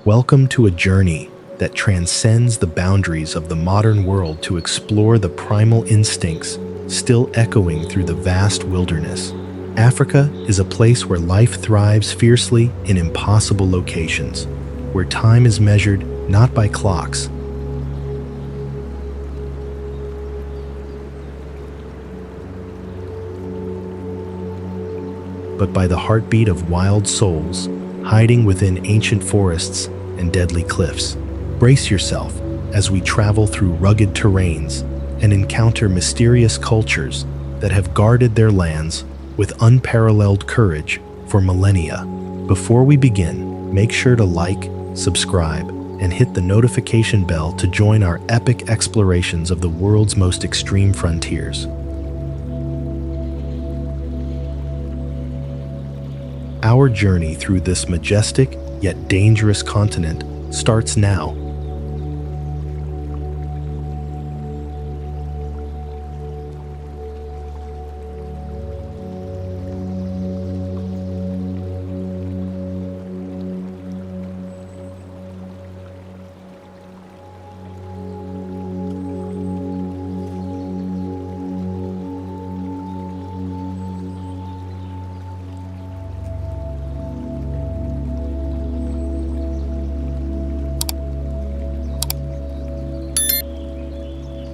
Welcome to a journey that transcends the boundaries of the modern world to explore the primal instincts still echoing through the vast wilderness. Africa is a place where life thrives fiercely in impossible locations, where time is measured not by clocks, but by the heartbeat of wild souls hiding within ancient forests and deadly cliffs. Brace yourself as we travel through rugged terrains and encounter mysterious cultures that have guarded their lands with unparalleled courage for millennia. Before we begin, make sure to like, subscribe, and hit the notification bell to join our epic explorations of the world's most extreme frontiers. Our journey through this majestic yet dangerous continent starts now.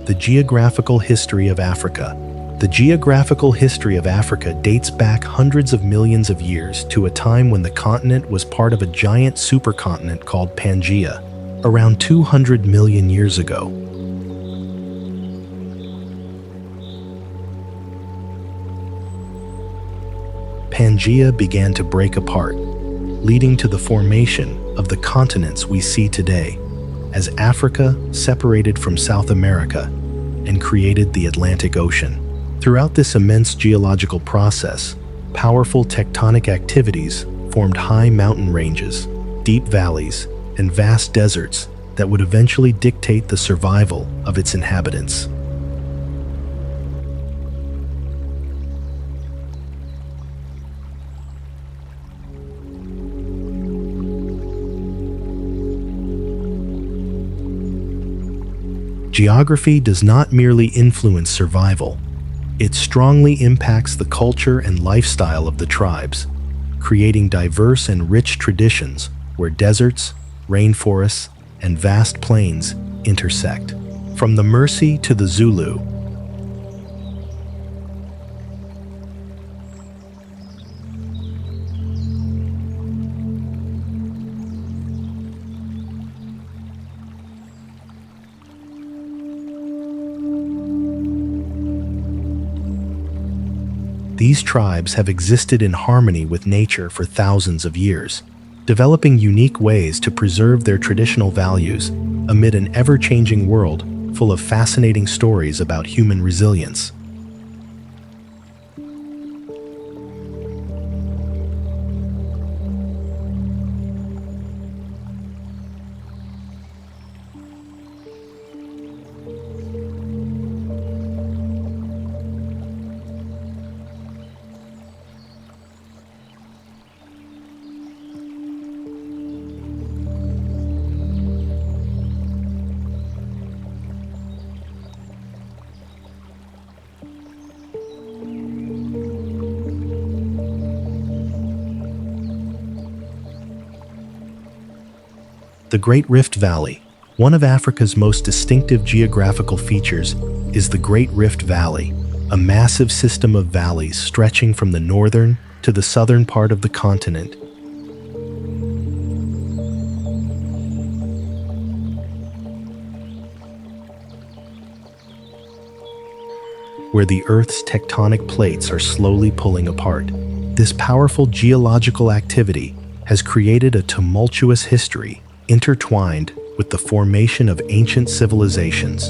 The geographical history of Africa. The geographical history of Africa dates back hundreds of millions of years to a time when the continent was part of a giant supercontinent called Pangaea, around 200 million years ago. Pangaea began to break apart, leading to the formation of the continents we see today, as Africa separated from South America and created the Atlantic Ocean. Throughout this immense geological process, powerful tectonic activities formed high mountain ranges, deep valleys, and vast deserts that would eventually dictate the survival of its inhabitants. Geography does not merely influence survival, it strongly impacts the culture and lifestyle of the tribes, creating diverse and rich traditions where deserts, rainforests, and vast plains intersect. From the Mersey to the Zulu, these tribes have existed in harmony with nature for thousands of years, developing unique ways to preserve their traditional values amid an ever-changing world full of fascinating stories about human resilience. The Great Rift Valley. One of Africa's most distinctive geographical features is the Great Rift Valley, a massive system of valleys stretching from the northern to the southern part of the continent. Where the Earth's tectonic plates are slowly pulling apart. This powerful geological activity has created a tumultuous history intertwined with the formation of ancient civilizations.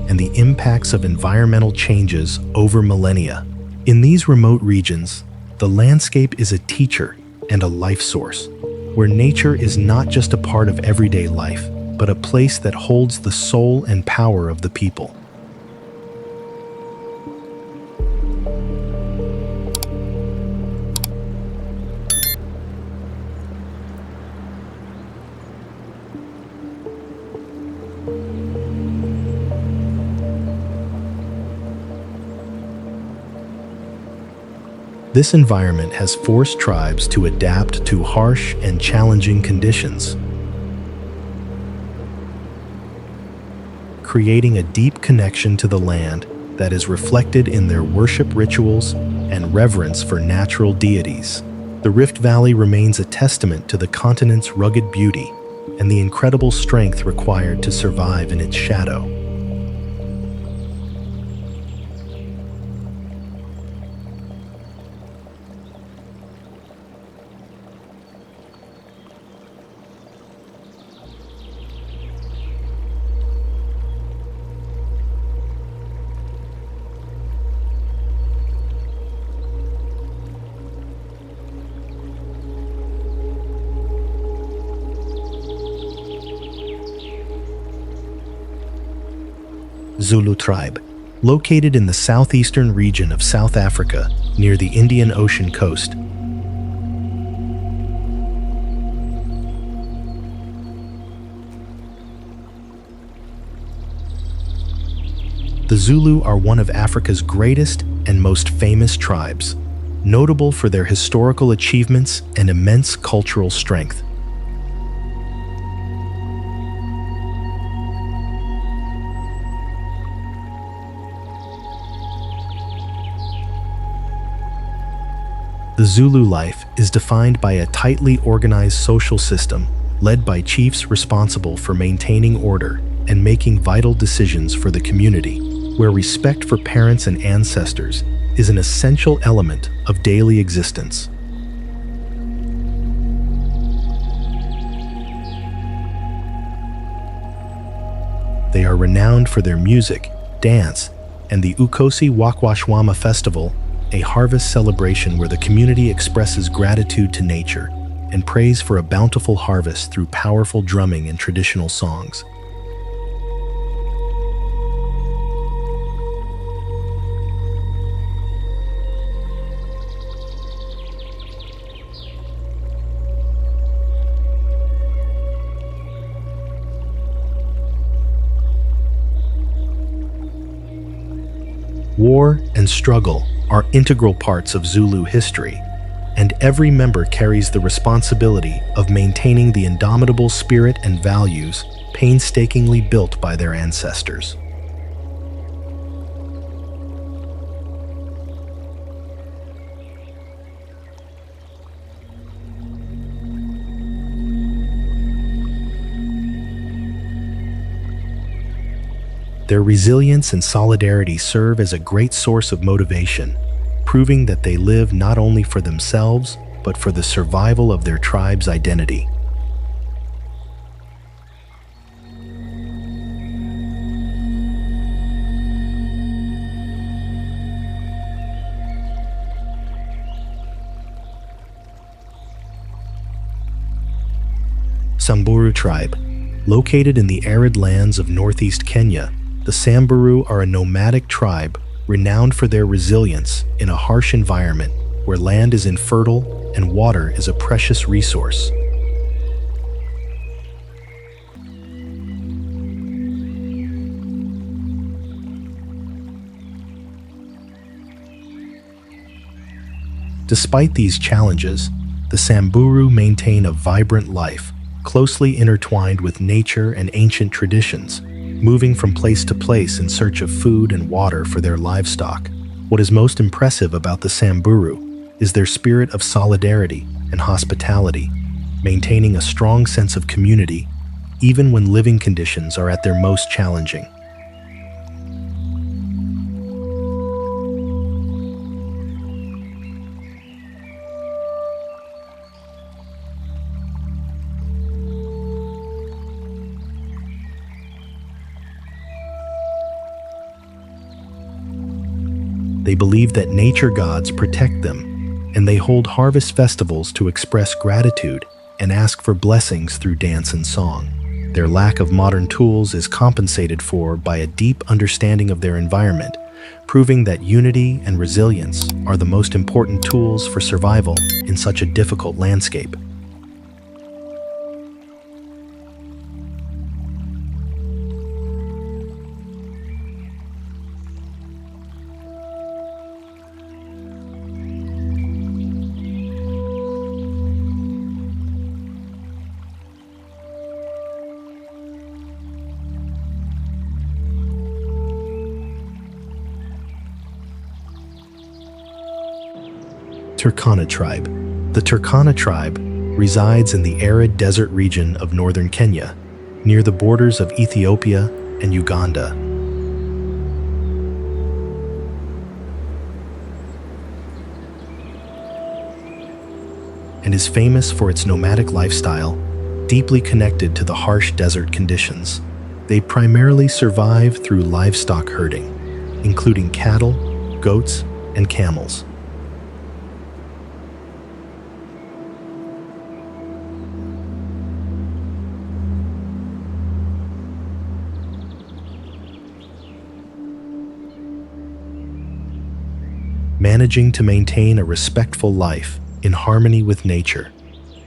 And the impacts of environmental changes over millennia. In these remote regions, the landscape is a teacher and a life source, where nature is not just a part of everyday life, but a place that holds the soul and power of the people. This environment has forced tribes to adapt to harsh and challenging conditions, creating a deep connection to the land that is reflected in their worship rituals and reverence for natural deities. The Rift Valley remains a testament to the continent's rugged beauty and the incredible strength required to survive in its shadow. Zulu tribe, located in the southeastern region of South Africa near the Indian Ocean coast. The Zulu are one of Africa's greatest and most famous tribes, notable for their historical achievements and immense cultural strength. The Zulu life is defined by a tightly organized social system led by chiefs responsible for maintaining order and making vital decisions for the community, where respect for parents and ancestors is an essential element of daily existence. They are renowned for their music, dance, and the Ukosi Wakwashwama Festival, a harvest celebration where the community expresses gratitude to nature and prays for a bountiful harvest through powerful drumming and traditional songs. War and struggle are integral parts of Zulu history, and every member carries the responsibility of maintaining the indomitable spirit and values painstakingly built by their ancestors. Their resilience and solidarity serve as a great source of motivation, proving that they live not only for themselves, but for the survival of their tribe's identity. Samburu tribe, located in the arid lands of northeast Kenya, the Samburu are a nomadic tribe renowned for their resilience in a harsh environment where land is infertile and water is a precious resource. Despite these challenges, the Samburu maintain a vibrant life, closely intertwined with nature and ancient traditions, moving from place to place in search of food and water for their livestock. What is most impressive about the Samburu is their spirit of solidarity and hospitality, maintaining a strong sense of community even when living conditions are at their most challenging. They believe that nature gods protect them, and they hold harvest festivals to express gratitude and ask for blessings through dance and song. Their lack of modern tools is compensated for by a deep understanding of their environment, proving that unity and resilience are the most important tools for survival in such a difficult landscape. Turkana tribe. The Turkana tribe resides in the arid desert region of northern Kenya, near the borders of Ethiopia and Uganda. And is famous for its nomadic lifestyle, deeply connected to the harsh desert conditions. They primarily survive through livestock herding, including cattle, goats, and camels. Managing to maintain a respectful life in harmony with nature.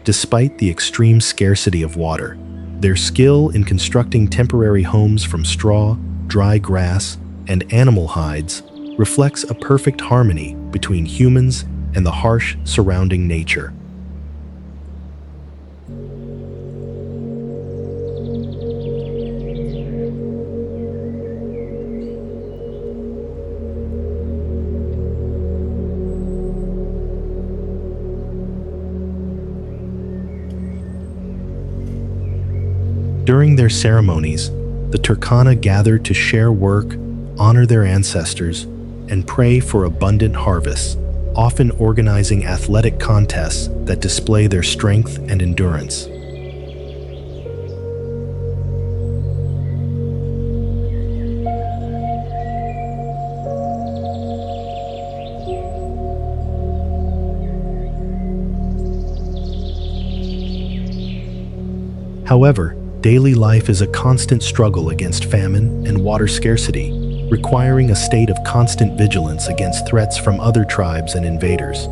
Despite the extreme scarcity of water, their skill in constructing temporary homes from straw, dry grass, and animal hides reflects a perfect harmony between humans and the harsh surrounding nature. During their ceremonies, the Turkana gather to share work, honor their ancestors, and pray for abundant harvests, often organizing athletic contests that display their strength and endurance. However, daily life is a constant struggle against famine and water scarcity, requiring a state of constant vigilance against threats from other tribes and invaders.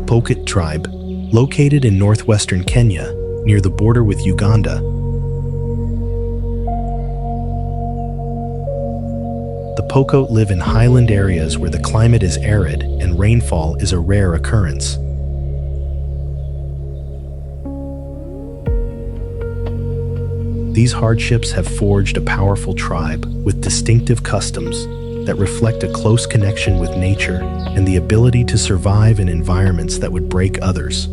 Pokot tribe, located in northwestern Kenya, near the border with Uganda. The Pokot live in highland areas where the climate is arid and rainfall is a rare occurrence. These hardships have forged a powerful tribe with distinctive customs that reflect a close connection with nature and the ability to survive in environments that would break others.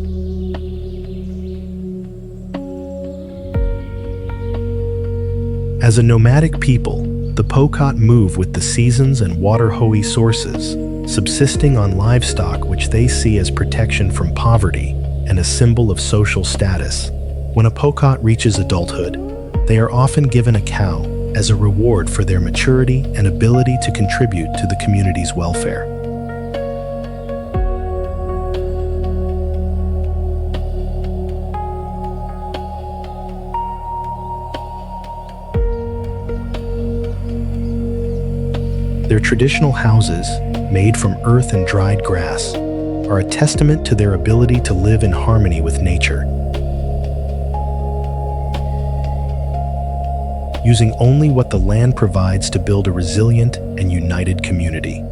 As a nomadic people, the Pokot move with the seasons and water hoey sources, subsisting on livestock which they see as protection from poverty and a symbol of social status. When a Pokot reaches adulthood, they are often given a cow as a reward for their maturity and ability to contribute to the community's welfare. Their traditional houses, made from earth and dried grass, are a testament to their ability to live in harmony with nature. Using only what the land provides to build a resilient and united community.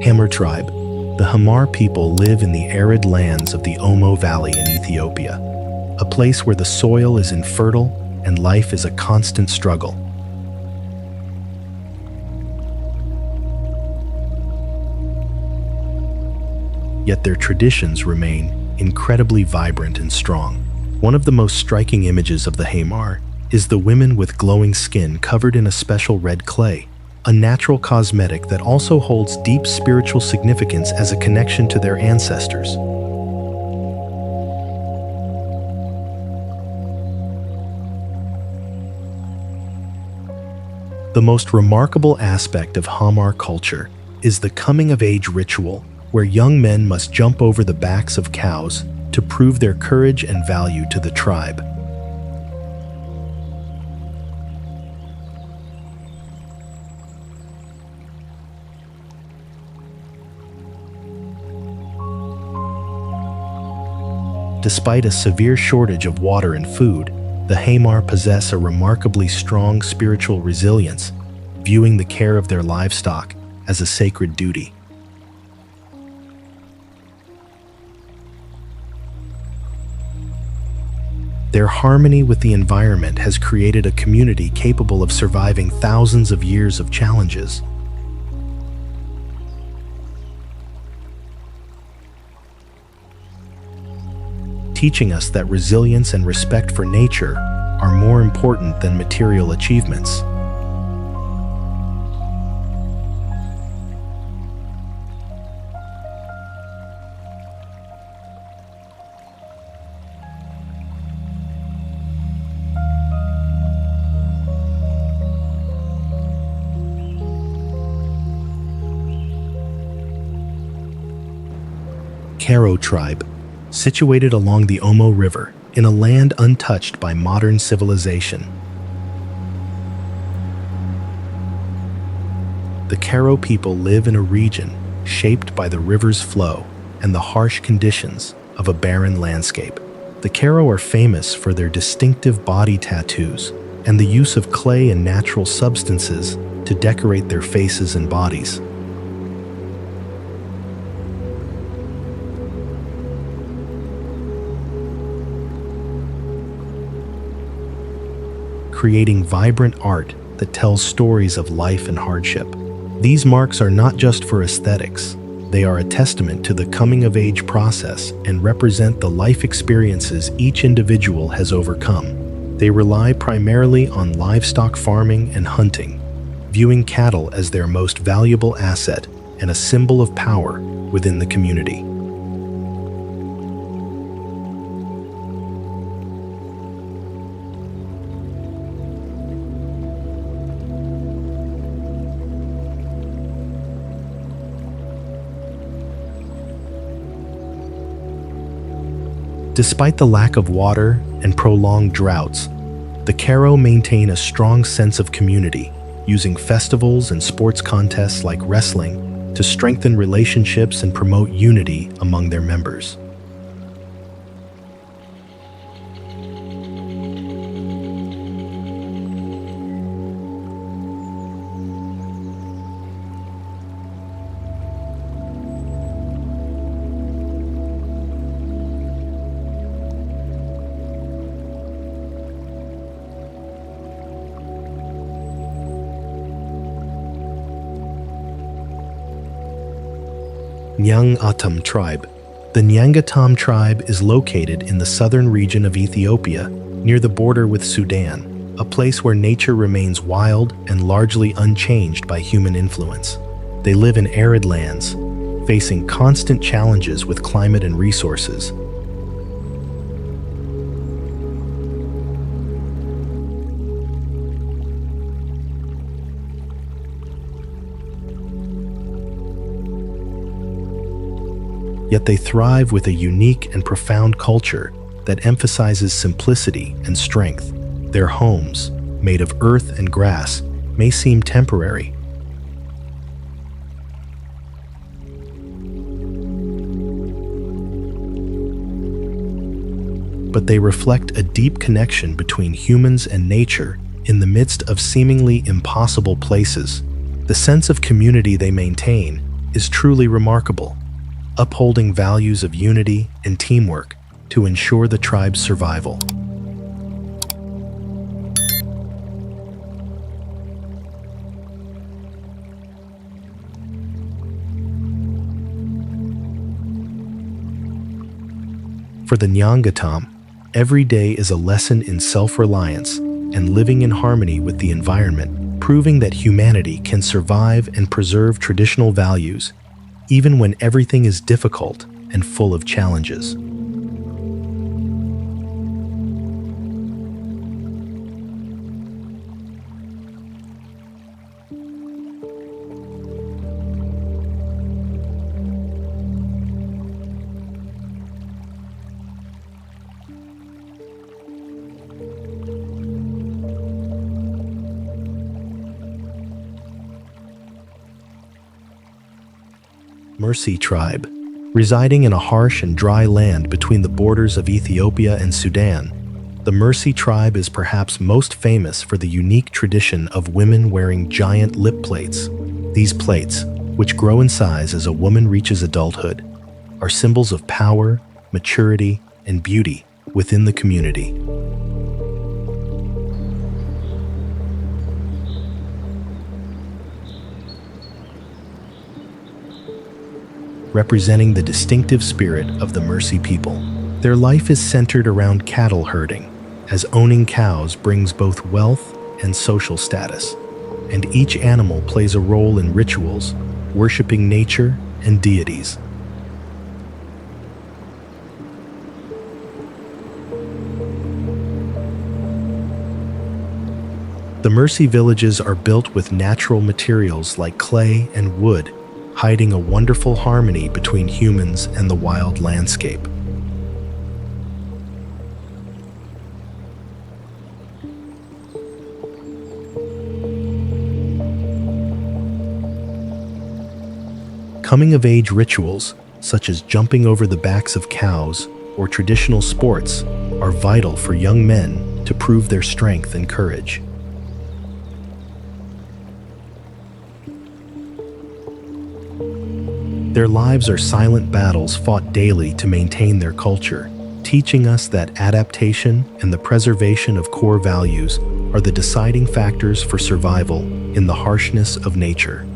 Hammer tribe, The Hamar people live in the arid lands of the Omo Valley in Ethiopia, a place where the soil is infertile and life is a constant struggle. Yet their traditions remain incredibly vibrant and strong. One of the most striking images of the Hamar is the women with glowing skin covered in a special red clay, a natural cosmetic that also holds deep spiritual significance as a connection to their ancestors. The most remarkable aspect of Hamar culture is the coming-of-age ritual, where young men must jump over the backs of cows to prove their courage and value to the tribe. Despite a severe shortage of water and food, the Hamar possess a remarkably strong spiritual resilience, viewing the care of their livestock as a sacred duty. Their harmony with the environment has created a community capable of surviving thousands of years of challenges. Teaching us that resilience and respect for nature are more important than material achievements. Karo tribe, situated along the Omo River in a land untouched by modern civilization. The Karo people live in a region shaped by the river's flow and the harsh conditions of a barren landscape. The Karo are famous for their distinctive body tattoos and the use of clay and natural substances to decorate their faces and bodies. Creating vibrant art that tells stories of life and hardship. These marks are not just for aesthetics. They are a testament to the coming-of-age process and represent the life experiences each individual has overcome. They rely primarily on livestock farming and hunting, viewing cattle as their most valuable asset and a symbol of power within the community. Despite the lack of water and prolonged droughts, the Karo maintain a strong sense of community, using festivals and sports contests like wrestling to strengthen relationships and promote unity among their members. Nyangatam tribe. The Nyangatam tribe is located in the southern region of Ethiopia, near the border with Sudan, a place where nature remains wild and largely unchanged by human influence. They live in arid lands, facing constant challenges with climate and resources. Yet they thrive with a unique and profound culture that emphasizes simplicity and strength. Their homes, made of earth and grass, may seem temporary. But they reflect a deep connection between humans and nature in the midst of seemingly impossible places. The sense of community they maintain is truly remarkable. upholding values of unity and teamwork to ensure the tribe's survival. For the Nyangatam, every day is a lesson in self-reliance and living in harmony with the environment, proving that humanity can survive and preserve traditional values, even when everything is difficult and full of challenges. Mercy tribe, residing in a harsh and dry land between the borders of Ethiopia and Sudan. The Mercy tribe is perhaps most famous for the unique tradition of women wearing giant lip plates. These plates, which grow in size as a woman reaches adulthood, are symbols of power, maturity, and beauty within the community. Representing the distinctive spirit of the Mercy people. Their life is centered around cattle herding, as owning cows brings both wealth and social status, and each animal plays a role in rituals, worshiping nature and deities. The Mercy villages are built with natural materials like clay and wood, hiding a wonderful harmony between humans and the wild landscape. Coming-of-age rituals, such as jumping over the backs of cows or traditional sports, are vital for young men to prove their strength and courage. Their lives are silent battles fought daily to maintain their culture, teaching us that adaptation and the preservation of core values are the deciding factors for survival in the harshness of nature.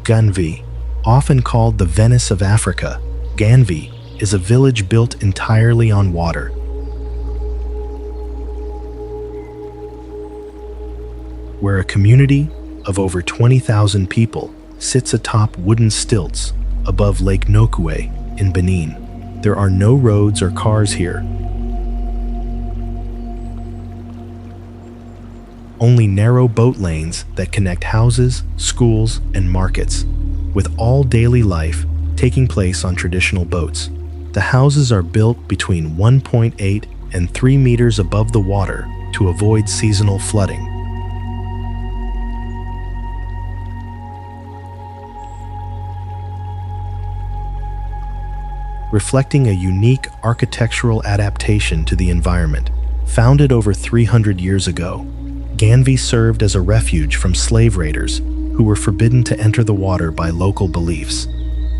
Ganvi, often called the Venice of Africa, Ganvi is a village built entirely on water. Where a community of over 20,000 people sits atop wooden stilts above Lake Nokue in Benin. There are no roads or cars here. Only narrow boat lanes that connect houses, schools, and markets, with all daily life taking place on traditional boats. The houses are built between 1.8 and 3 meters above the water to avoid seasonal flooding. Reflecting a unique architectural adaptation to the environment. Founded over 300 years ago, Ganvi served as a refuge from slave raiders who were forbidden to enter the water by local beliefs,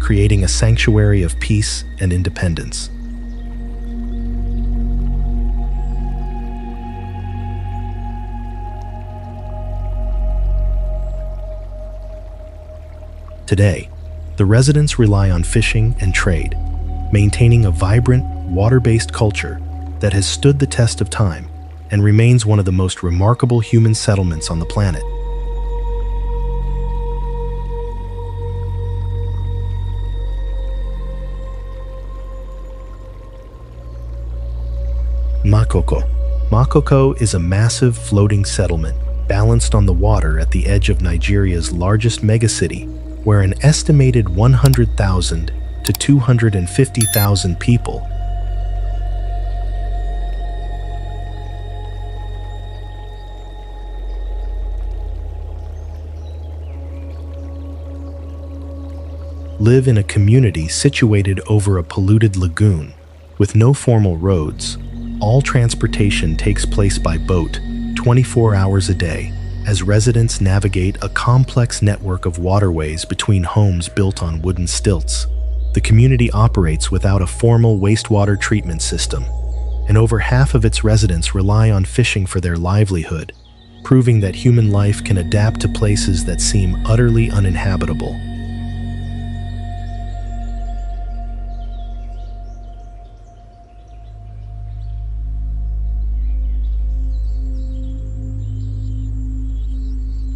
creating a sanctuary of peace and independence. Today, the residents rely on fishing and trade, maintaining a vibrant, water-based culture that has stood the test of time and remains one of the most remarkable human settlements on the planet. Makoko. Makoko is a massive floating settlement balanced on the water at the edge of Nigeria's largest megacity, where an estimated 100,000 to 250,000 people live in a community situated over a polluted lagoon. With no formal roads, all transportation takes place by boat 24 hours a day, as residents navigate a complex network of waterways between homes built on wooden stilts. The community operates without a formal wastewater treatment system, and over half of its residents rely on fishing for their livelihood, proving that human life can adapt to places that seem utterly uninhabitable.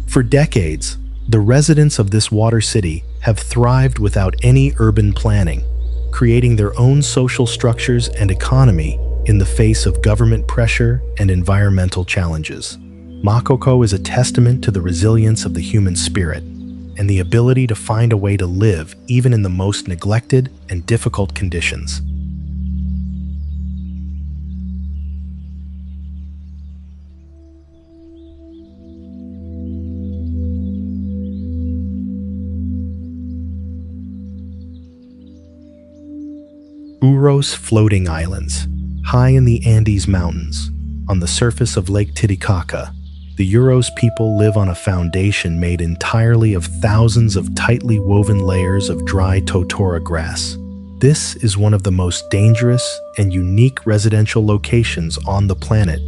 For decades, the residents of this water city have thrived without any urban planning, creating their own social structures and economy in the face of government pressure and environmental challenges. Makoko is a testament to the resilience of the human spirit and the ability to find a way to live even in the most neglected and difficult conditions. Uros floating islands, high in the Andes Mountains, on the surface of Lake Titicaca, the Uros people live on a foundation made entirely of thousands of tightly woven layers of dry totora grass. This is one of the most dangerous and unique residential locations on the planet.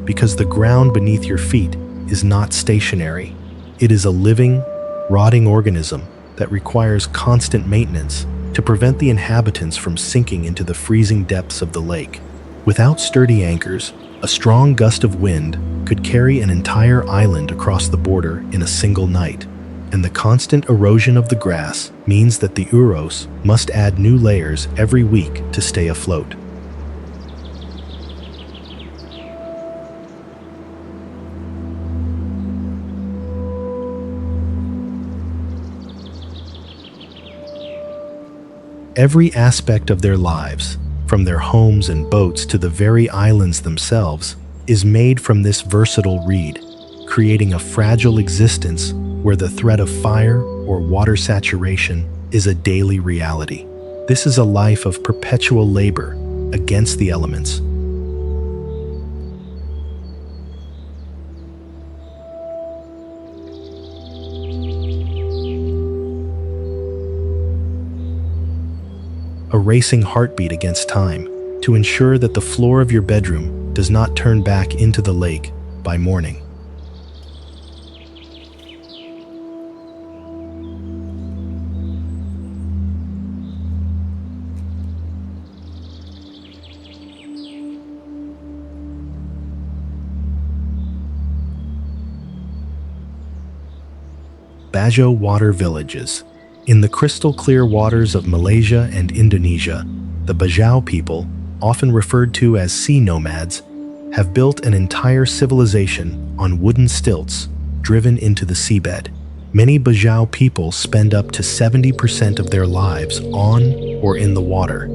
Because the ground beneath your feet is not stationary. It is a living, rotting organism that requires constant maintenance to prevent the inhabitants from sinking into the freezing depths of the lake. Without sturdy anchors, a strong gust of wind could carry an entire island across the border in a single night, and the constant erosion of the grass means that the Uros must add new layers every week to stay afloat. Every aspect of their lives, from their homes and boats to the very islands themselves, is made from this versatile reed, creating a fragile existence where the threat of fire or water saturation is a daily reality. This is a life of perpetual labor against the elements. A racing heartbeat against time to ensure that the floor of your bedroom does not turn back into the lake by morning. Bajo water villages. In the crystal-clear waters of Malaysia and Indonesia, the Bajau people, often referred to as sea nomads, have built an entire civilization on wooden stilts driven into the seabed. Many Bajau people spend up to 70% of their lives on or in the water.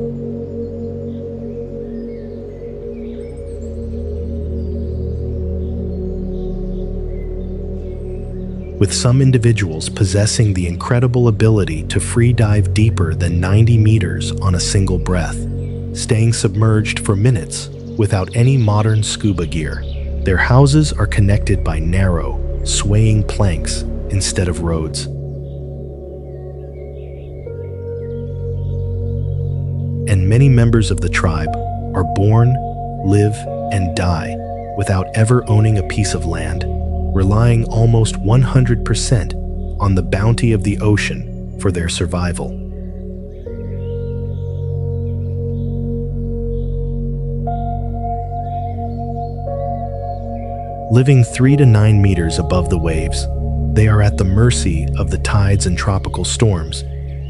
With some individuals possessing the incredible ability to free dive deeper than 90 meters on a single breath, staying submerged for minutes without any modern scuba gear. Their houses are connected by narrow, swaying planks instead of roads. And many members of the tribe are born, live, and die without ever owning a piece of land, relying almost 100% on the bounty of the ocean for their survival. Living 3 to 9 meters above the waves, they are at the mercy of the tides and tropical storms,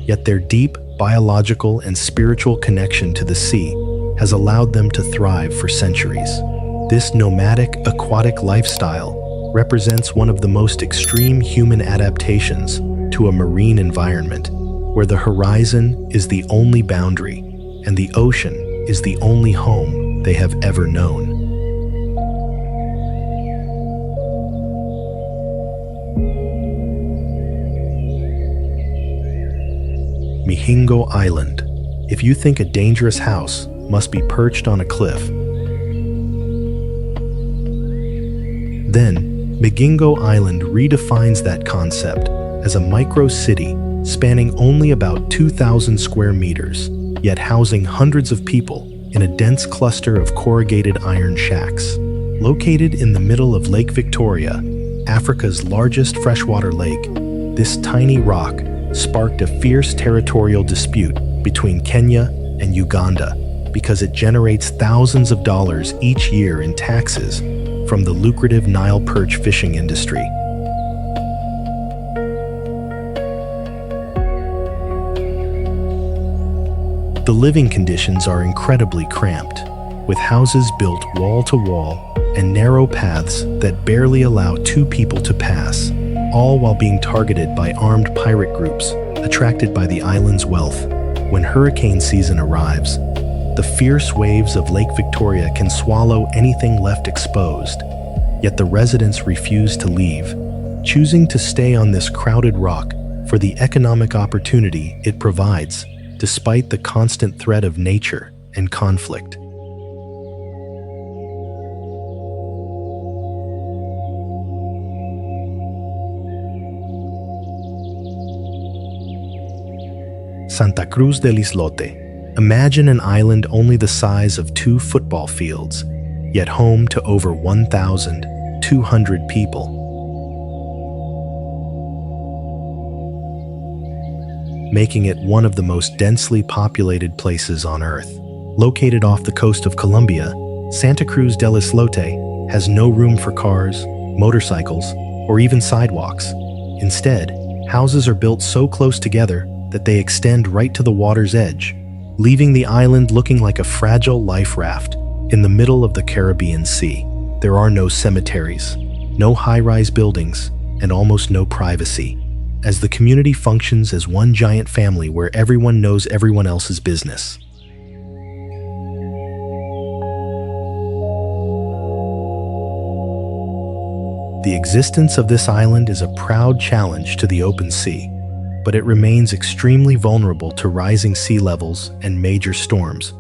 yet their deep, biological and spiritual connection to the sea has allowed them to thrive for centuries. This nomadic, aquatic lifestyle represents one of the most extreme human adaptations to a marine environment, where the horizon is the only boundary and the ocean is the only home they have ever known. Mihingo Island. If you think a dangerous house must be perched on a cliff, then Migingo Island redefines that concept as a micro-city spanning only about 2,000 square meters, yet housing hundreds of people in a dense cluster of corrugated iron shacks. Located in the middle of Lake Victoria, Africa's largest freshwater lake, this tiny rock sparked a fierce territorial dispute between Kenya and Uganda because it generates thousands of dollars each year in taxes from the lucrative Nile perch fishing industry. The living conditions are incredibly cramped, with houses built wall to wall and narrow paths that barely allow two people to pass, all while being targeted by armed pirate groups attracted by the island's wealth. When hurricane season arrives, the fierce waves of Lake Victoria can swallow anything left exposed, yet the residents refuse to leave, choosing to stay on this crowded rock for the economic opportunity it provides, despite the constant threat of nature and conflict. Santa Cruz del Islote. Imagine an island only the size of 2 football fields, yet home to over 1,200 people. Making it one of the most densely populated places on Earth. Located off the coast of Colombia, Santa Cruz del Islote has no room for cars, motorcycles, or even sidewalks. Instead, houses are built so close together that they extend right to the water's edge, leaving the island looking like a fragile life raft in the middle of the Caribbean Sea. There are no cemeteries, no high-rise buildings, and almost no privacy, as the community functions as one giant family where everyone knows everyone else's business. The existence of this island is a proud challenge to the open sea, but it remains extremely vulnerable to rising sea levels and major storms,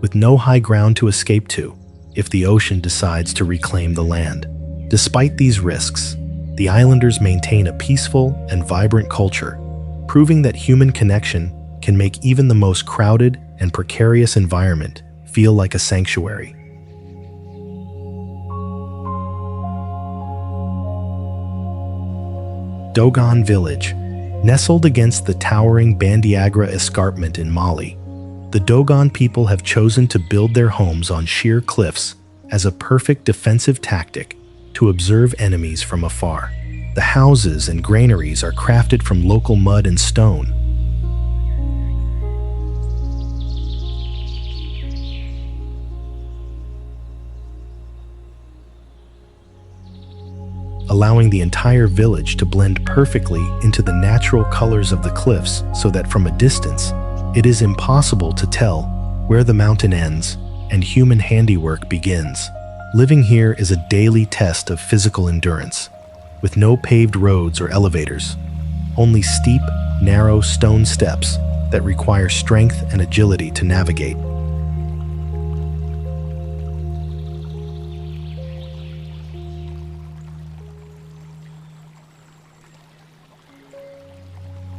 with no high ground to escape to if the ocean decides to reclaim the land. Despite these risks, the islanders maintain a peaceful and vibrant culture, proving that human connection can make even the most crowded and precarious environment feel like a sanctuary. Dogon Village. Nestled against the towering Bandiagra escarpment in Mali, the Dogon people have chosen to build their homes on sheer cliffs as a perfect defensive tactic to observe enemies from afar. The houses and granaries are crafted from local mud and stone, allowing the entire village to blend perfectly into the natural colors of the cliffs so that from a distance, it is impossible to tell where the mountain ends and human handiwork begins. Living here is a daily test of physical endurance, with no paved roads or elevators, only steep, narrow stone steps that require strength and agility to navigate.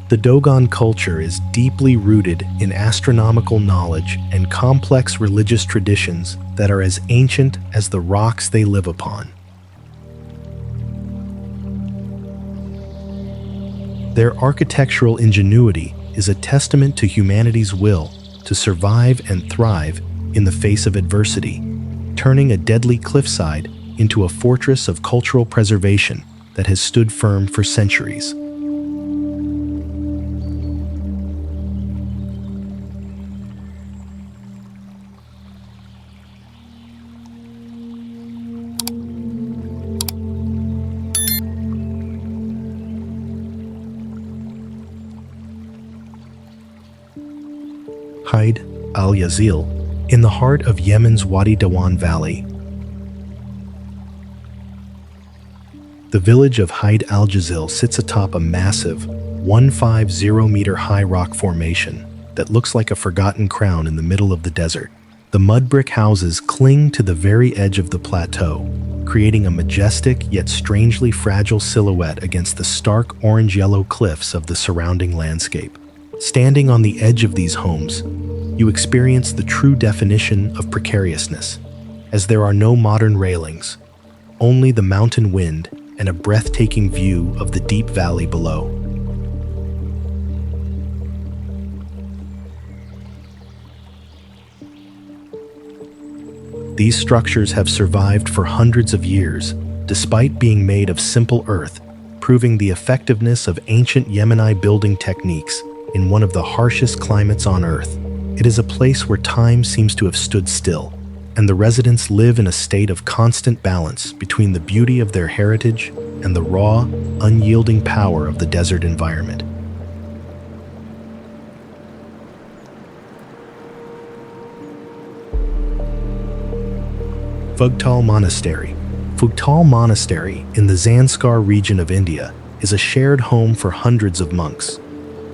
The Dogon culture is deeply rooted in astronomical knowledge and complex religious traditions that are as ancient as the rocks they live upon. Their architectural ingenuity is a testament to humanity's will to survive and thrive in the face of adversity, turning a deadly cliffside into a fortress of cultural preservation that has stood firm for centuries. Haid al-Yazil, in the heart of Yemen's Wadi Dawan Valley. The village of Haid al-Jazil sits atop a massive, 150-meter-high rock formation that looks like a forgotten crown in the middle of the desert. The mud brick houses cling to the very edge of the plateau, creating a majestic yet strangely fragile silhouette against the stark orange-yellow cliffs of the surrounding landscape. Standing on the edge of these homes, you experience the true definition of precariousness, as there are no modern railings, only the mountain wind and a breathtaking view of the deep valley below. These structures have survived for hundreds of years, despite being made of simple earth, proving the effectiveness of ancient Yemeni building techniques in one of the harshest climates on Earth. It is a place where time seems to have stood still, and the residents live in a state of constant balance between the beauty of their heritage and the raw, unyielding power of the desert environment. Phugtal Monastery. Phugtal Monastery in the Zanskar region of India is a shared home for hundreds of monks.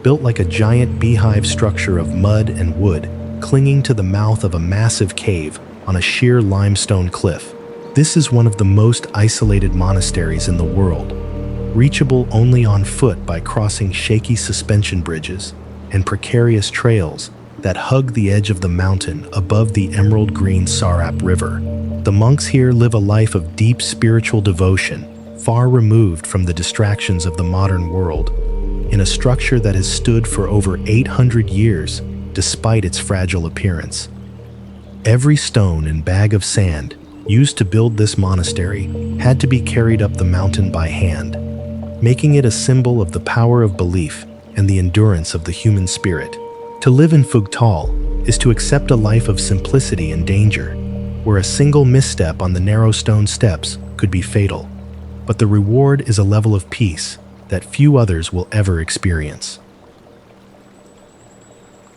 Built like a giant beehive structure of mud and wood, clinging to the mouth of a massive cave on a sheer limestone cliff. This is one of the most isolated monasteries in the world, reachable only on foot by crossing shaky suspension bridges and precarious trails that hug the edge of the mountain above the emerald green Sarap River. The monks here live a life of deep spiritual devotion, far removed from the distractions of the modern world, in a structure that has stood for over 800 years despite its fragile appearance. Every stone and bag of sand used to build this monastery had to be carried up the mountain by hand, making it a symbol of the power of belief and the endurance of the human spirit. To live in Phugtal is to accept a life of simplicity and danger, where a single misstep on the narrow stone steps could be fatal. But the reward is a level of peace that few others will ever experience.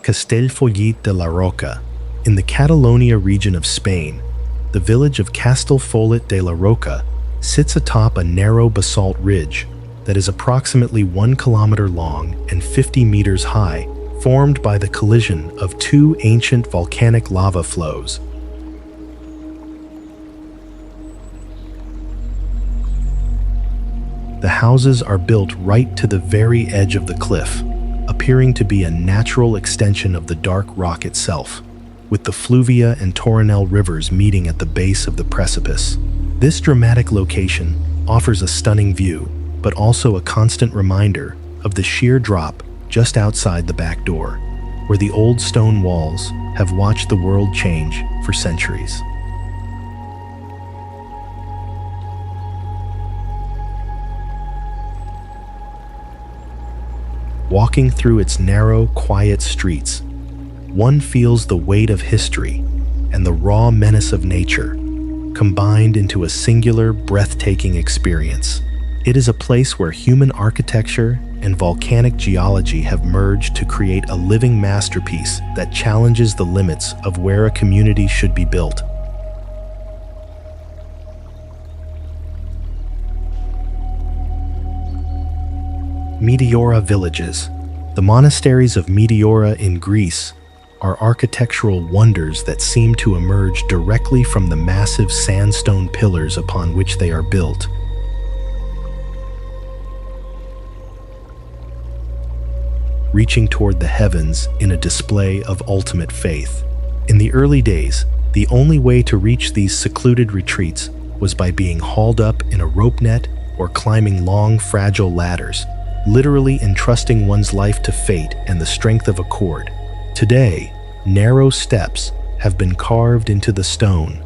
Castellfollit de la Roca. In the Catalonia region of Spain, the village of Castellfollit de la Roca sits atop a narrow basalt ridge that is approximately 1 kilometer long and 50 meters high, formed by the collision of two ancient volcanic lava flows. The houses are built right to the very edge of the cliff, appearing to be a natural extension of the dark rock itself, with the Fluvia and Torinel rivers meeting at the base of the precipice. This dramatic location offers a stunning view, but also a constant reminder of the sheer drop just outside the back door, where the old stone walls have watched the world change for centuries. Walking through its narrow, quiet streets, one feels the weight of history and the raw menace of nature, combined into a singular, breathtaking experience. It is a place where human architecture and volcanic geology have merged to create a living masterpiece that challenges the limits of where a community should be built. Meteora villages. The monasteries of Meteora in Greece are architectural wonders that seem to emerge directly from the massive sandstone pillars upon which they are built. Reaching toward the heavens in a display of ultimate faith. In the early days, the only way to reach these secluded retreats was by being hauled up in a rope net or climbing long, fragile ladders, literally entrusting one's life to fate and the strength of a cord. Today, narrow steps have been carved into the stone,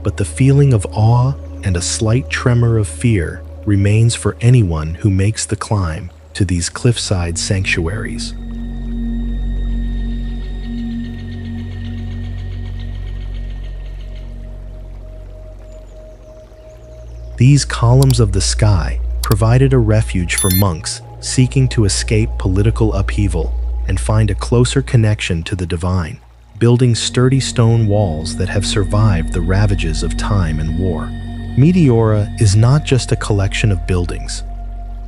but the feeling of awe and a slight tremor of fear remains for anyone who makes the climb to these cliffside sanctuaries. These columns of the sky provided a refuge for monks seeking to escape political upheaval and find a closer connection to the divine, building sturdy stone walls that have survived the ravages of time and war. Meteora is not just a collection of buildings.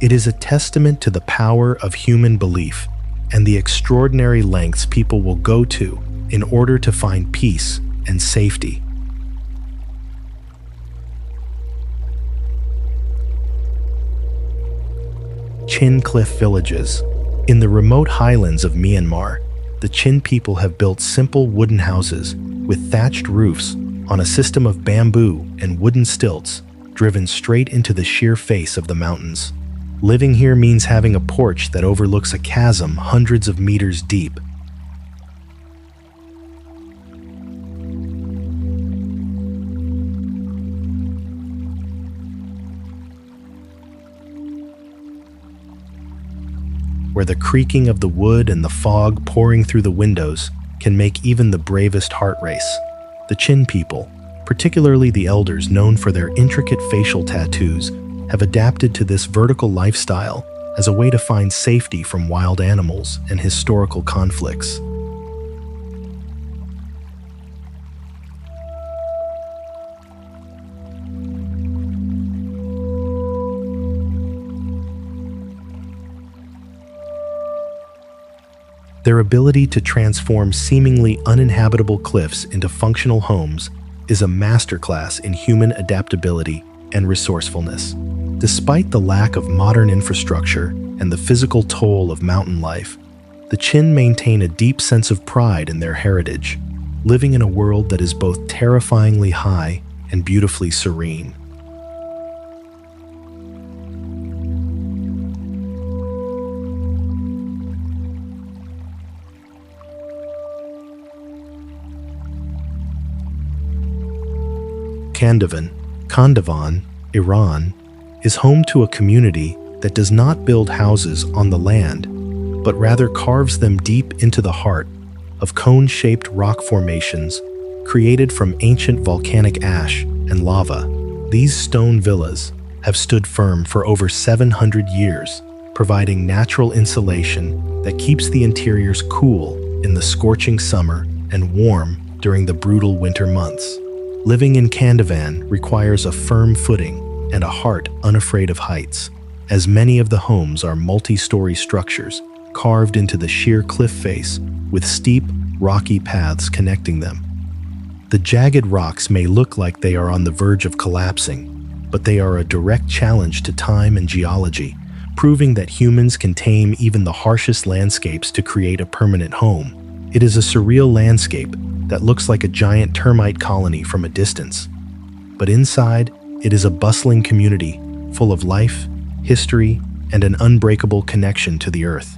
It is a testament to the power of human belief and the extraordinary lengths people will go to in order to find peace and safety. Chin Cliff Villages. In the remote highlands of Myanmar, the Chin people have built simple wooden houses with thatched roofs on a system of bamboo and wooden stilts driven straight into the sheer face of the mountains. Living here means having a porch that overlooks a chasm hundreds of meters deep. Where the creaking of the wood and the fog pouring through the windows can make even the bravest heart race. The Chin people, particularly the elders known for their intricate facial tattoos, have adapted to this vertical lifestyle as a way to find safety from wild animals and historical conflicts. Their ability to transform seemingly uninhabitable cliffs into functional homes is a masterclass in human adaptability and resourcefulness. Despite the lack of modern infrastructure and the physical toll of mountain life, the Chin maintain a deep sense of pride in their heritage, living in a world that is both terrifyingly high and beautifully serene. Kandavan, Iran, is home to a community that does not build houses on the land, but rather carves them deep into the heart of cone-shaped rock formations created from ancient volcanic ash and lava. These stone villas have stood firm for over 700 years, providing natural insulation that keeps the interiors cool in the scorching summer and warm during the brutal winter months. Living in Kandavan requires a firm footing and a heart unafraid of heights, as many of the homes are multi-story structures carved into the sheer cliff face with steep, rocky paths connecting them. The jagged rocks may look like they are on the verge of collapsing, but they are a direct challenge to time and geology, proving that humans can tame even the harshest landscapes to create a permanent home. It is a surreal landscape that looks like a giant termite colony from a distance. But inside, it is a bustling community full of life, history, and an unbreakable connection to the earth.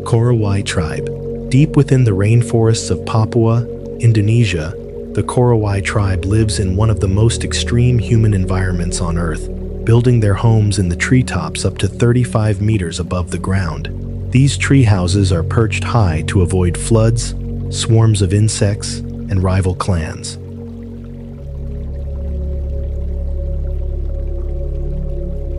Korowai tribe. Deep within the rainforests of Papua, Indonesia, the Korowai tribe lives in one of the most extreme human environments on Earth, building their homes in the treetops up to 35 meters above the ground. These tree houses are perched high to avoid floods, swarms of insects, and rival clans.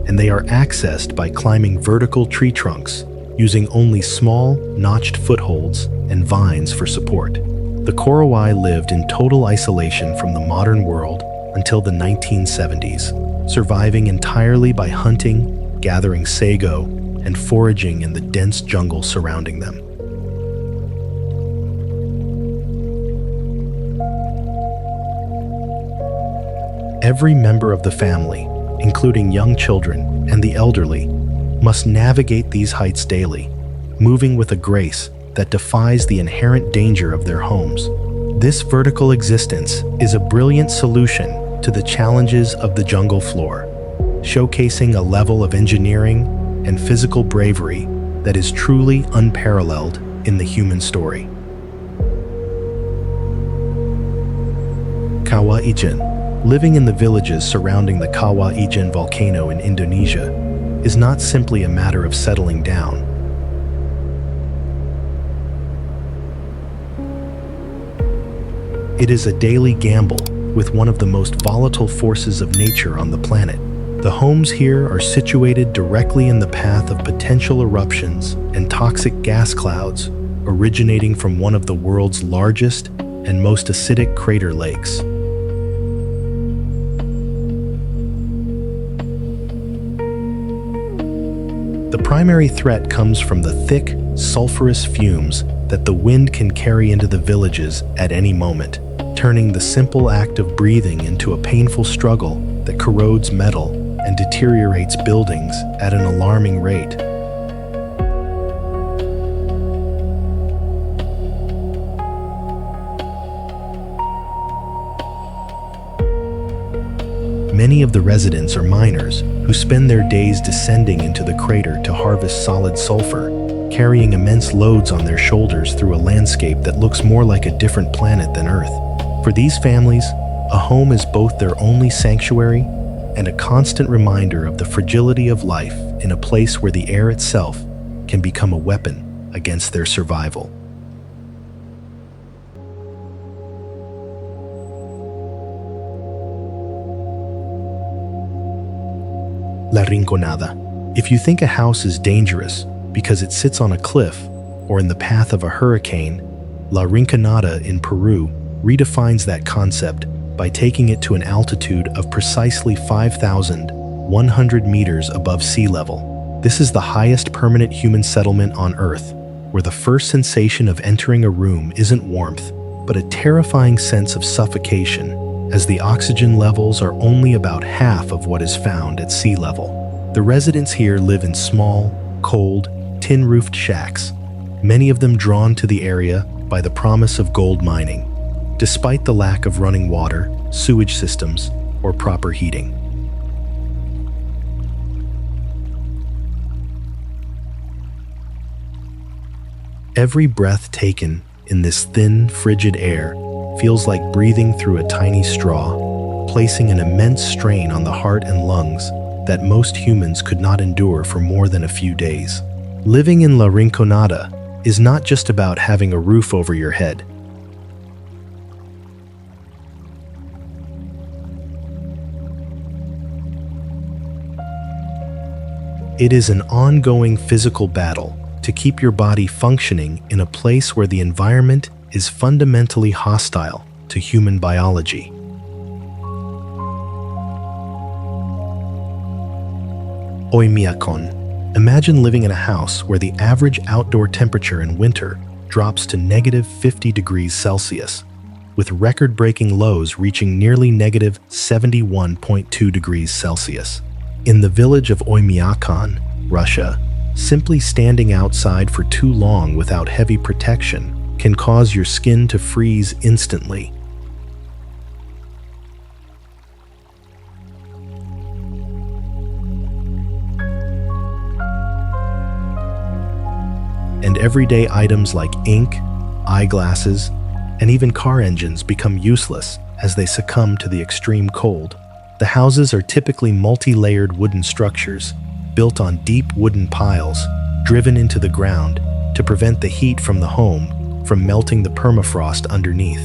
And they are accessed by climbing vertical tree trunks, using only small, notched footholds and vines for support. The Korowai lived in total isolation from the modern world until the 1970s, surviving entirely by hunting, gathering sago, and foraging in the dense jungle surrounding them. Every member of the family, including young children and the elderly, must navigate these heights daily, moving with a grace that defies the inherent danger of their homes. This vertical existence is a brilliant solution to the challenges of the jungle floor, showcasing a level of engineering and physical bravery that is truly unparalleled in the human story. Kawah Ijen. Living in the villages surrounding the Kawah Ijen volcano in Indonesia is not simply a matter of settling down. It is a daily gamble with one of the most volatile forces of nature on the planet, The homes here are situated directly in the path of potential eruptions and toxic gas clouds originating from one of the world's largest and most acidic crater lakes. The primary threat comes from the thick, sulfurous fumes that the wind can carry into the villages at any moment, turning the simple act of breathing into a painful struggle that corrodes metal and deteriorates buildings at an alarming rate. Many of the residents are miners who spend their days descending into the crater to harvest solid sulfur, carrying immense loads on their shoulders through a landscape that looks more like a different planet than Earth. For these families, a home is both their only sanctuary and a constant reminder of the fragility of life in a place where the air itself can become a weapon against their survival. La Rinconada. If you think a house is dangerous because it sits on a cliff or in the path of a hurricane, La Rinconada in Peru redefines that concept by taking it to an altitude of precisely 5,100 meters above sea level. This is the highest permanent human settlement on Earth, where the first sensation of entering a room isn't warmth, but a terrifying sense of suffocation, as the oxygen levels are only about half of what is found at sea level. The residents here live in small, cold, tin-roofed shacks, many of them drawn to the area by the promise of gold mining, despite the lack of running water, sewage systems, or proper heating. Every breath taken in this thin, frigid air feels like breathing through a tiny straw, placing an immense strain on the heart and lungs that most humans could not endure for more than a few days. Living in La Rinconada is not just about having a roof over your head. It is an ongoing physical battle to keep your body functioning in a place where the environment is fundamentally hostile to human biology. Oymyakon. Imagine living in a house where the average outdoor temperature in winter drops to -50 degrees Celsius, with record-breaking lows reaching nearly -71.2 degrees Celsius. In the village of Oymyakon, Russia, simply standing outside for too long without heavy protection can cause your skin to freeze instantly. And everyday items like ink, eyeglasses, and even car engines become useless as they succumb to the extreme cold. The houses are typically multi-layered wooden structures built on deep wooden piles driven into the ground to prevent the heat from the home from melting the permafrost underneath.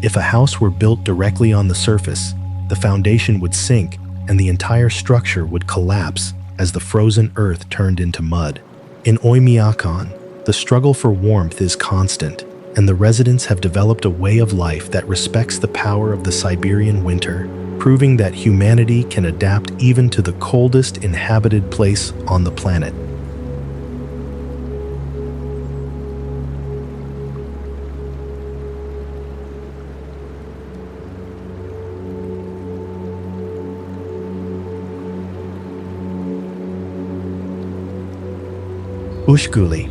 If a house were built directly on the surface, the foundation would sink and the entire structure would collapse as the frozen earth turned into mud. In Oymyakon, the struggle for warmth is constant, and the residents have developed a way of life that respects the power of the Siberian winter, proving that humanity can adapt even to the coldest inhabited place on the planet. Ushguli,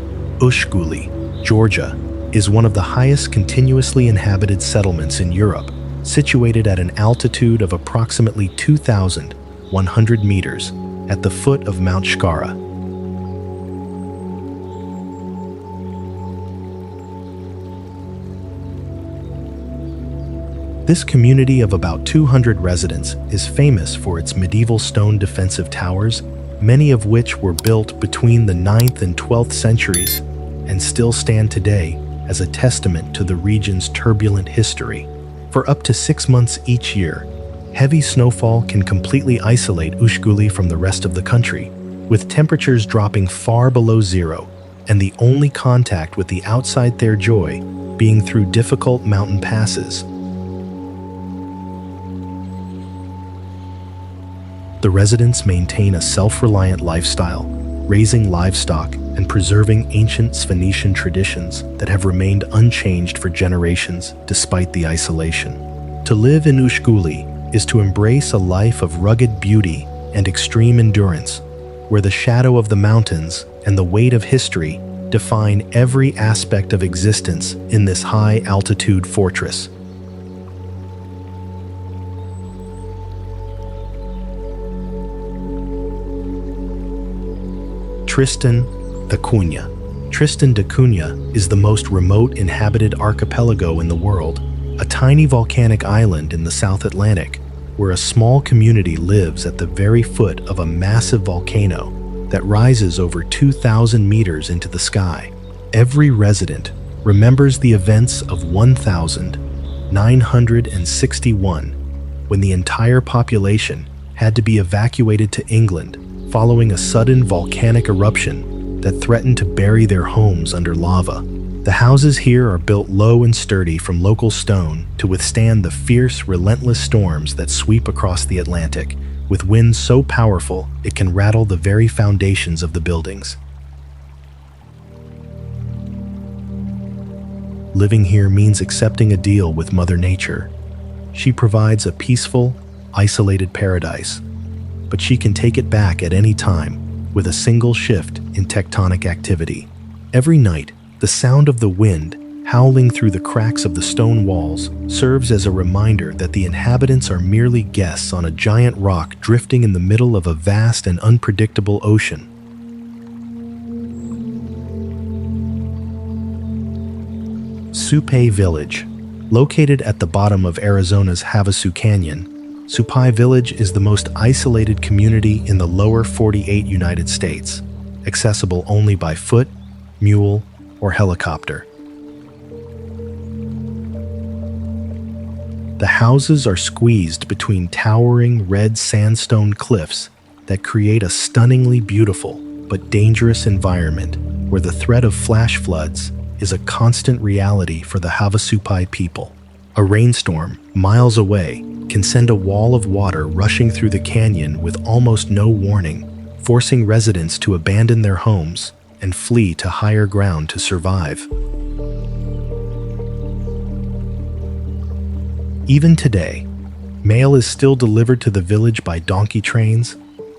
Georgia, is one of the highest continuously inhabited settlements in Europe, situated at an altitude of approximately 2,100 meters at the foot of Mount Shkara. This community of about 200 residents is famous for its medieval stone defensive towers, many of which were built between the 9th and 12th centuries and still stand today as a testament to the region's turbulent history. For up to 6 months each year, heavy snowfall can completely isolate Ushguli from the rest of the country, with temperatures dropping far below zero, and the only contact with the outside Therjoy being through difficult mountain passes. The residents maintain a self-reliant lifestyle, raising livestock and preserving ancient Phoenician traditions that have remained unchanged for generations despite the isolation. To live in Ushguli is to embrace a life of rugged beauty and extreme endurance, where the shadow of the mountains and the weight of history define every aspect of existence in this high-altitude fortress. Tristan da Cunha. Tristan da Cunha is the most remote inhabited archipelago in the world, a tiny volcanic island in the South Atlantic, where a small community lives at the very foot of a massive volcano that rises over 2,000 meters into the sky. Every resident remembers the events of 1961, when the entire population had to be evacuated to England following a sudden volcanic eruption that threatened to bury their homes under lava. The houses here are built low and sturdy from local stone to withstand the fierce, relentless storms that sweep across the Atlantic, with winds so powerful it can rattle the very foundations of the buildings. Living here means accepting a deal with Mother Nature. She provides a peaceful, isolated paradise, but she can take it back at any time with a single shift in tectonic activity. Every night, the sound of the wind howling through the cracks of the stone walls serves as a reminder that the inhabitants are merely guests on a giant rock drifting in the middle of a vast and unpredictable ocean. Supai Village. Located at the bottom of Arizona's Havasu Canyon, Supai Village is the most isolated community in the lower 48 United States, accessible only by foot, mule, or helicopter. The houses are squeezed between towering red sandstone cliffs that create a stunningly beautiful but dangerous environment where the threat of flash floods is a constant reality for the Havasupai people. A rainstorm miles away can send a wall of water rushing through the canyon with almost no warning, forcing residents to abandon their homes and flee to higher ground to survive. Even today, mail is still delivered to the village by donkey trains,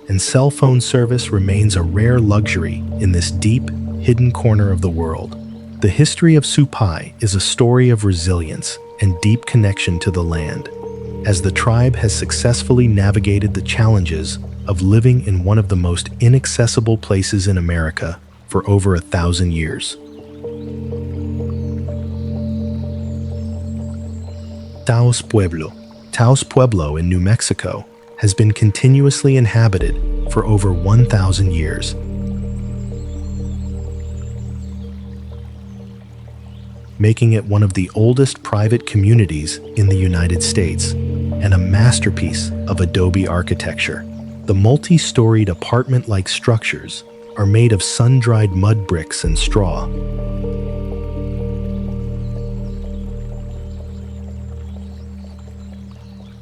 and cell phone service remains a rare luxury in this deep, hidden corner of the world. The history of Supai is a story of resilience and deep connection to the land, as the tribe has successfully navigated the challenges of living in one of the most inaccessible places in America for over 1,000 years. Taos Pueblo. Taos Pueblo in New Mexico has been continuously inhabited for over 1,000 years. Making it one of the oldest private communities in the United States and a masterpiece of adobe architecture. The multi-storied apartment-like structures are made of sun-dried mud bricks and straw.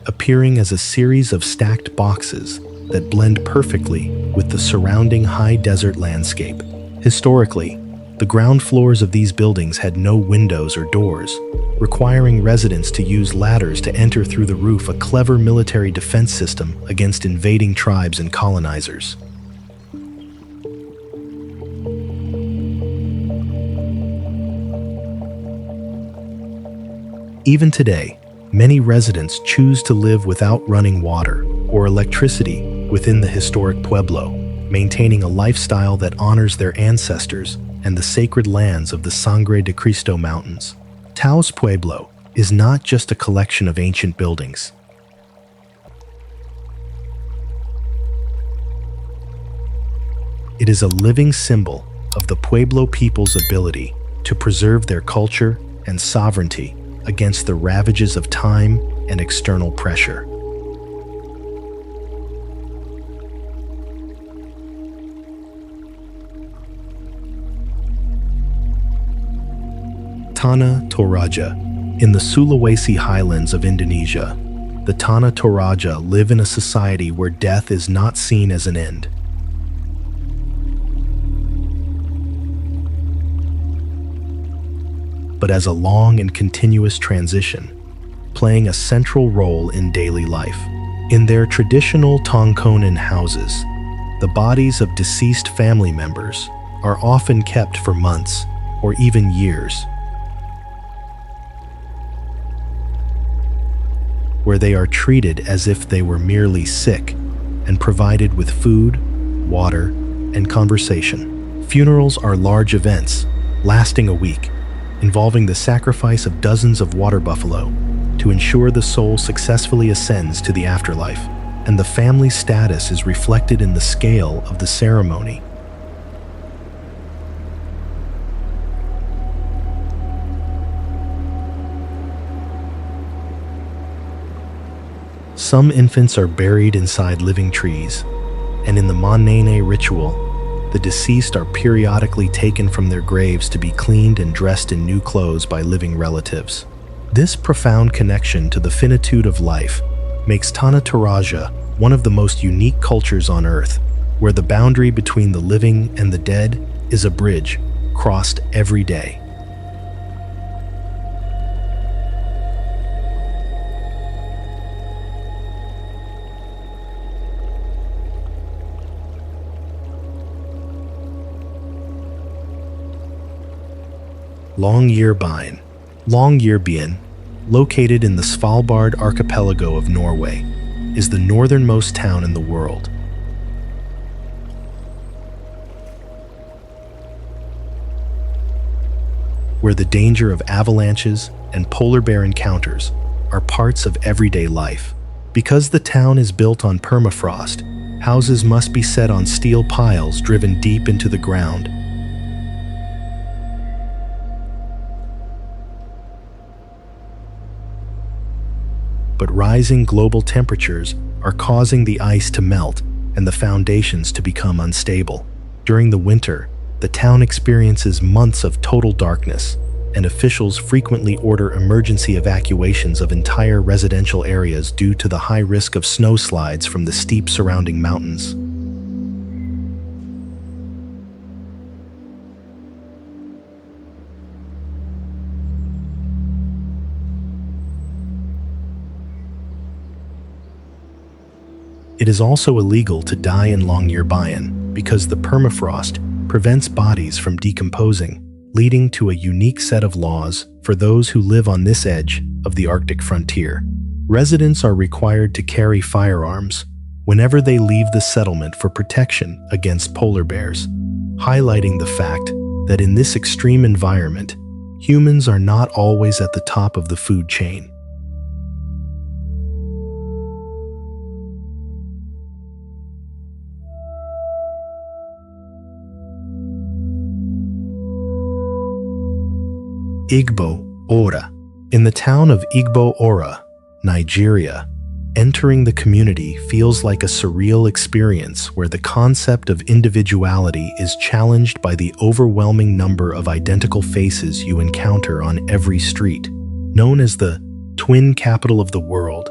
Appearing as a series of stacked boxes that blend perfectly with the surrounding high desert landscape. Historically, the ground floors of these buildings had no windows or doors, requiring residents to use ladders to enter through the roof, a clever military defense system against invading tribes and colonizers. Even today, many residents choose to live without running water or electricity within the historic pueblo, maintaining a lifestyle that honors their ancestors and the sacred lands of the Sangre de Cristo Mountains. Taos Pueblo is not just a collection of ancient buildings. It is a living symbol of the Pueblo people's ability to preserve their culture and sovereignty against the ravages of time and external pressure. Tanah Toraja. In the Sulawesi highlands of Indonesia, the Tanah Toraja live in a society where death is not seen as an end, but as a long and continuous transition, playing a central role in daily life. In their traditional tongkonan houses, the bodies of deceased family members are often kept for months or even years, where they are treated as if they were merely sick and provided with food, water, and conversation. Funerals are large events, lasting a week, involving the sacrifice of dozens of water buffalo to ensure the soul successfully ascends to the afterlife, and the family's status is reflected in the scale of the ceremony. Some infants are buried inside living trees, and in the Manene ritual, the deceased are periodically taken from their graves to be cleaned and dressed in new clothes by living relatives. This profound connection to the finitude of life makes Tanah Toraja one of the most unique cultures on Earth, where the boundary between the living and the dead is a bridge crossed every day. Longyearbyen, located in the Svalbard archipelago of Norway, is the northernmost town in the world. Where the danger of avalanches and polar bear encounters are parts of everyday life. Because the town is built on permafrost, houses must be set on steel piles driven deep into the ground. But rising global temperatures are causing the ice to melt and the foundations to become unstable. During the winter, the town experiences months of total darkness, and officials frequently order emergency evacuations of entire residential areas due to the high risk of snowslides from the steep surrounding mountains. It is also illegal to die in Longyearbyen because the permafrost prevents bodies from decomposing, leading to a unique set of laws for those who live on this edge of the Arctic frontier. Residents are required to carry firearms whenever they leave the settlement for protection against polar bears, highlighting the fact that in this extreme environment, humans are not always at the top of the food chain. Igbo Ora. In the town of Igbo Ora, Nigeria, entering the community feels like a surreal experience where the concept of individuality is challenged by the overwhelming number of identical faces you encounter on every street. Known as the twin capital of the world,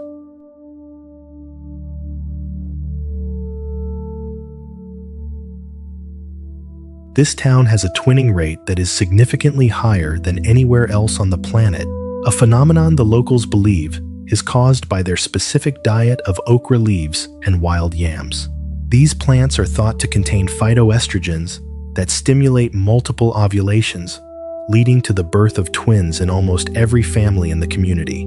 this town has a twinning rate that is significantly higher than anywhere else on the planet, a phenomenon the locals believe is caused by their specific diet of okra leaves and wild yams. These plants are thought to contain phytoestrogens that stimulate multiple ovulations, leading to the birth of twins in almost every family in the community.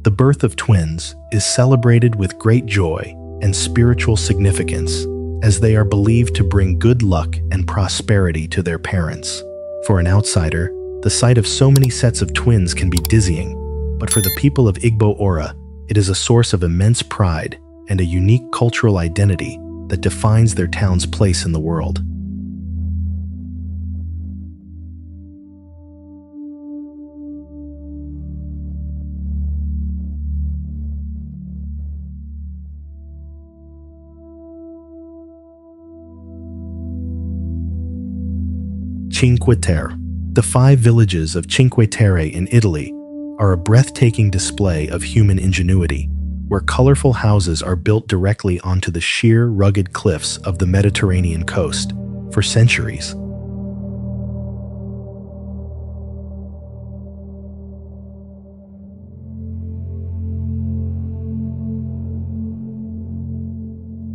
The birth of twins is celebrated with great joy and spiritual significance, as they are believed to bring good luck and prosperity to their parents. For an outsider, The sight of so many sets of twins can be dizzying, but for the people of Igbo Ora, it is a source of immense pride and a unique cultural identity that defines their town's place in the world. Cinque Terre. The 5 villages of Cinque Terre in Italy are a breathtaking display of human ingenuity, where colorful houses are built directly onto the sheer, rugged cliffs of the Mediterranean coast for centuries.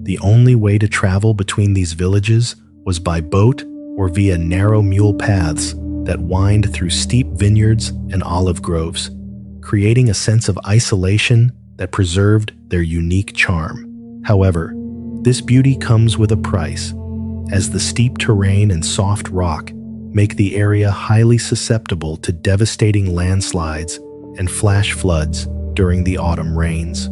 The only way to travel between these villages was by boat or via narrow mule paths that wind through steep vineyards and olive groves, creating a sense of isolation that preserved their unique charm. However, this beauty comes with a price, as the steep terrain and soft rock make the area highly susceptible to devastating landslides and flash floods during the autumn rains.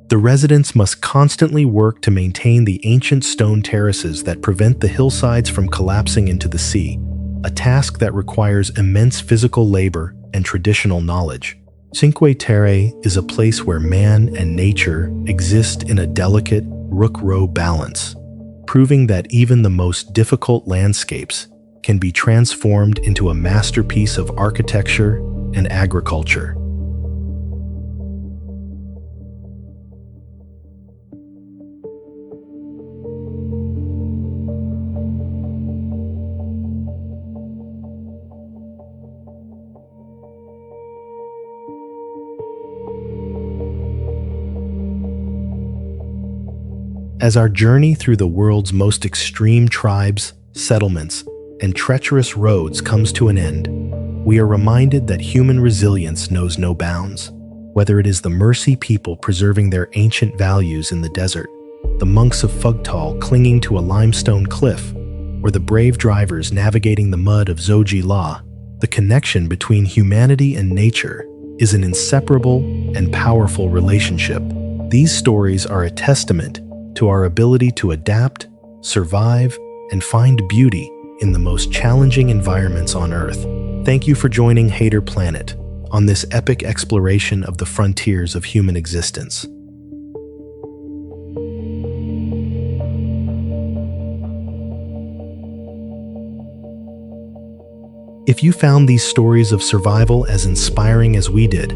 The residents must constantly work to maintain the ancient stone terraces that prevent the hillsides from collapsing into the sea, a task that requires immense physical labor and traditional knowledge. Cinque Terre is a place where man and nature exist in a delicate rook-row balance, proving that even the most difficult landscapes can be transformed into a masterpiece of architecture and agriculture. As our journey through the world's most extreme tribes, settlements, and treacherous roads comes to an end, we are reminded that human resilience knows no bounds. Whether it is the Mersey people preserving their ancient values in the desert, the monks of Fugtal clinging to a limestone cliff, or the brave drivers navigating the mud of Zoji La, the connection between humanity and nature is an inseparable and powerful relationship. These stories are a testament to our ability to adapt, survive, and find beauty in the most challenging environments on Earth. Thank you for joining Hater Planet on this epic exploration of the frontiers of human existence. If you found these stories of survival as inspiring as we did,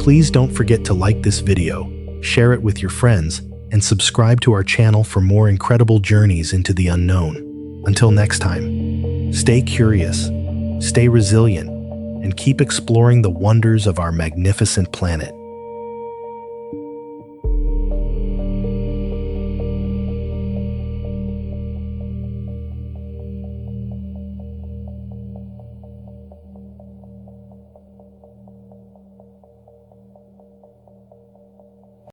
please don't forget to like this video, share it with your friends, and subscribe to our channel for more incredible journeys into the unknown. Until next time, stay curious, stay resilient, and keep exploring the wonders of our magnificent planet.